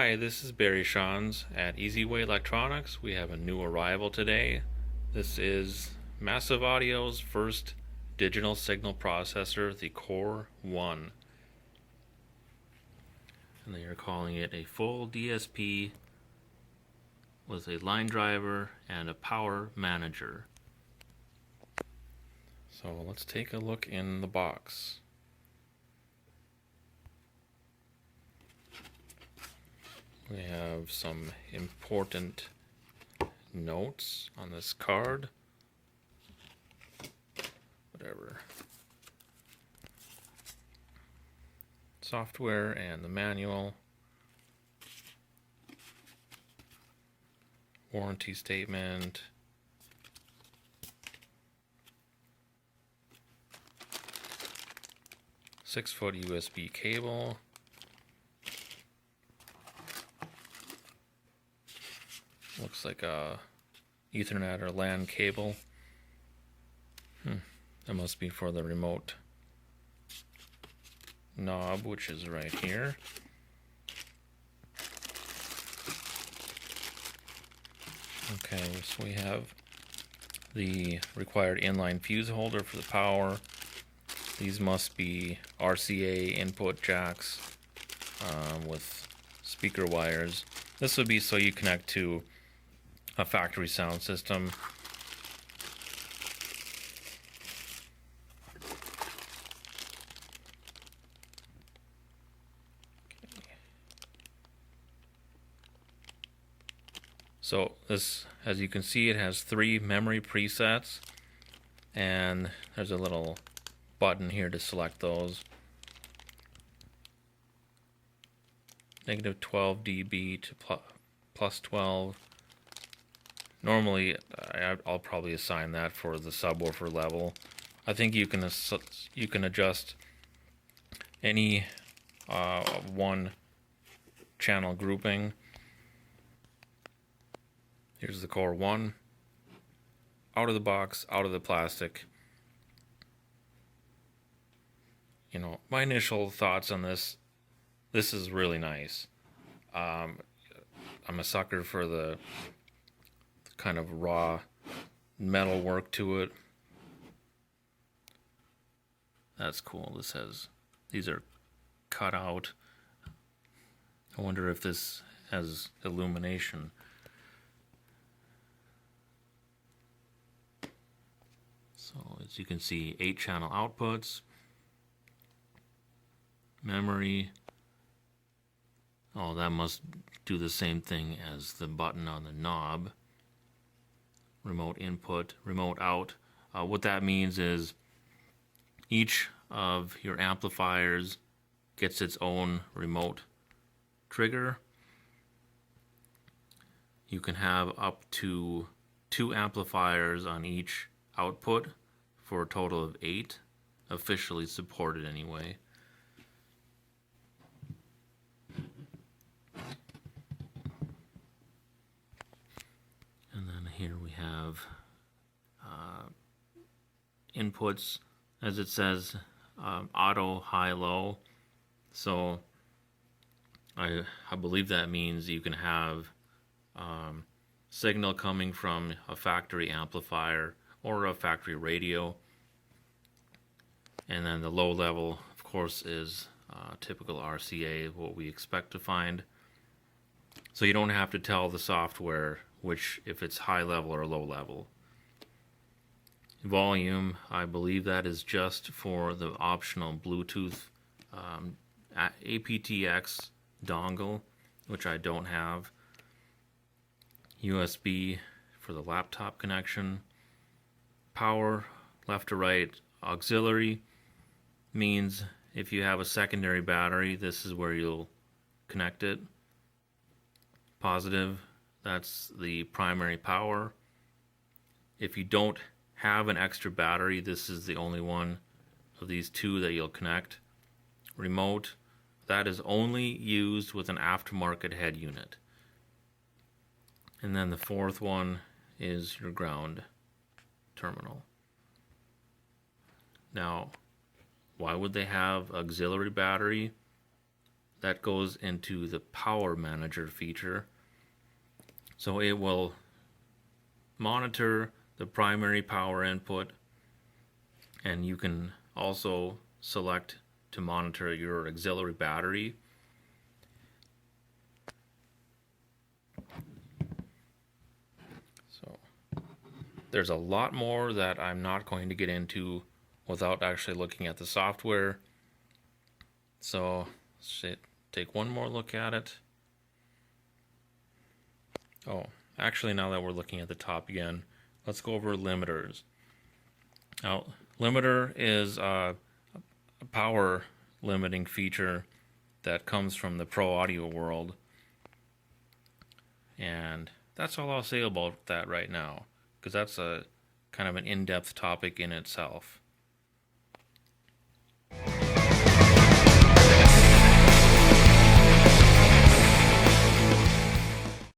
Hi, this is Barry Shans at Easyway Electronics. We have a new arrival today. This is Massive Audio's first digital signal processor, the Core-1. And they are calling it a full DSP with a line driver and a power manager. So let's take a look in the box. We have some important notes on this card. Whatever. Software and the manual. Warranty statement. Six-foot USB cable. Looks like a Ethernet or LAN cable. That must be for the remote knob, which is right here. Okay, so we have the required inline fuse holder for the power. These must be RCA input jacks with speaker wires. This would be so you connect to a factory sound system. So this, as you can see, it has 3 memory presets, and there's a little button here to select those. Negative 12 dB to plus 12. Normally, I'll probably assign that for the subwoofer level. I think you can adjust any one channel grouping. Here's the Core-1. Out of the box, out of the plastic. You know, my initial thoughts on this is really nice. I'm a sucker for the kind of raw metal work to it. That's cool. These are cut out. I wonder if this has illumination. So as you can see, 8 channel outputs, memory. Oh, that must do the same thing as the button on the knob. Remote input, remote out. What that means is each of your amplifiers gets its own remote trigger. You can have up to 2 amplifiers on each output for a total of 8, officially supported anyway. And then here we have inputs, as it says, auto, high, low. So I believe that means you can have signal coming from a factory amplifier or a factory radio. And then the low level, of course, is typical RCA, what we expect to find. So you don't have to tell the software which, if it's high level or low level. Volume, I believe that is just for the optional Bluetooth aptX dongle, which I don't have. USB for the laptop connection. Power, left to right. Auxiliary means if you have a secondary battery, this is where you'll connect it. Positive, that's the primary power. If you don't have an extra battery, this is the only one of these 2 that you'll connect. Remote, that is only used with an aftermarket head unit. And then the 4th one is your ground terminal. Now, why would they have auxiliary battery? that goes into the power manager feature. So it will monitor the primary power input, and you can also select to monitor your auxiliary battery. So there's a lot more that I'm not going to get into without actually looking at the software. So let's take one more look at it. Oh, actually, now that we're looking at the top again, let's go over limiters. Now, limiter is a power limiting feature that comes from the pro audio world. And that's all I'll say about that right now, because that's a kind of an in-depth topic in itself.